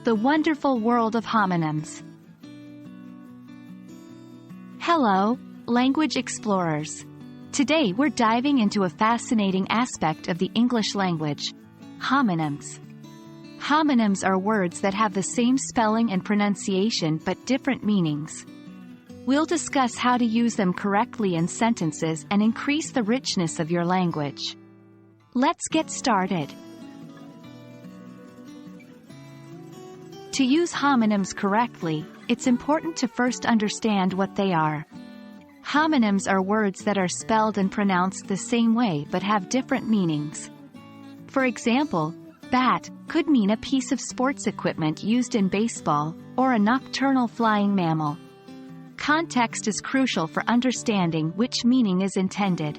The wonderful world of homonyms. Hello, language explorers. Today we're diving into a fascinating aspect of the English language: homonyms. Homonyms are words that have the same spelling and pronunciation but different meanings. We'll discuss how to use them correctly in sentences and increase the richness of your language. Let's get started. To use homonyms correctly, it's important to first understand what they are. Homonyms are words that are spelled and pronounced the same way but have different meanings. For example, bat could mean a piece of sports equipment used in baseball, or a nocturnal flying mammal. Context is crucial for understanding which meaning is intended.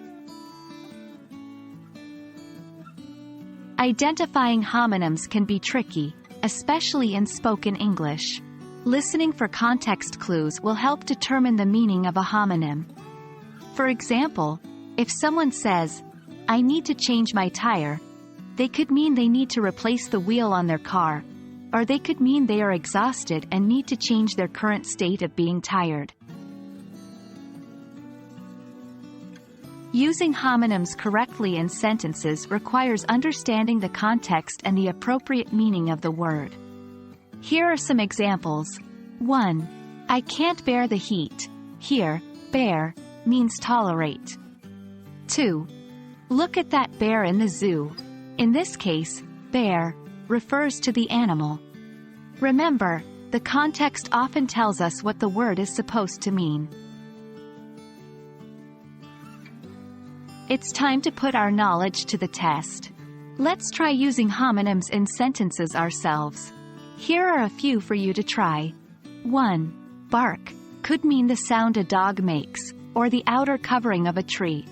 Identifying homonyms can be tricky, especially in spoken English. Listening for context clues will help determine the meaning of a homonym. For example, if someone says, "I need to change my tire," they could mean they need to replace the wheel on their car, or they could mean they are exhausted and need to change their current state of being tired. Using homonyms correctly in sentences requires understanding the context and the appropriate meaning of the word. Here are some examples. 1. I can't bear the heat. Here, bear means tolerate. 2. Look at that bear in the zoo. In this case, bear refers to the animal. Remember, the context often tells us what the word is supposed to mean. It's time to put our knowledge to the test. Let's try using homonyms in sentences ourselves. Here are a few for you to try. 1. Bark could mean the sound a dog makes, or the outer covering of a tree.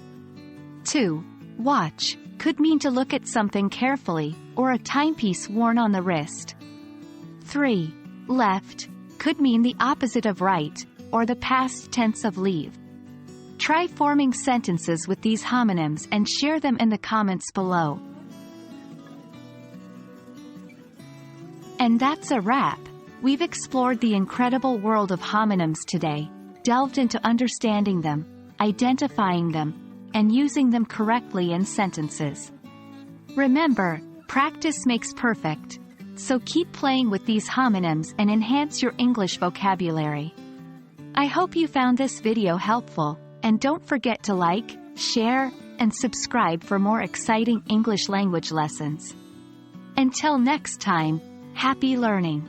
2. Watch could mean to look at something carefully, or a timepiece worn on the wrist. 3. Left could mean the opposite of right, or the past tense of leave. Try forming sentences with these homonyms and share them in the comments below. And that's a wrap. We've explored the incredible world of homonyms today, delved into understanding them, identifying them, and using them correctly in sentences. Remember, practice makes perfect, so keep playing with these homonyms and enhance your English vocabulary. I hope you found this video helpful, and don't forget to like, share, and subscribe for more exciting English language lessons. Until next time, happy learning!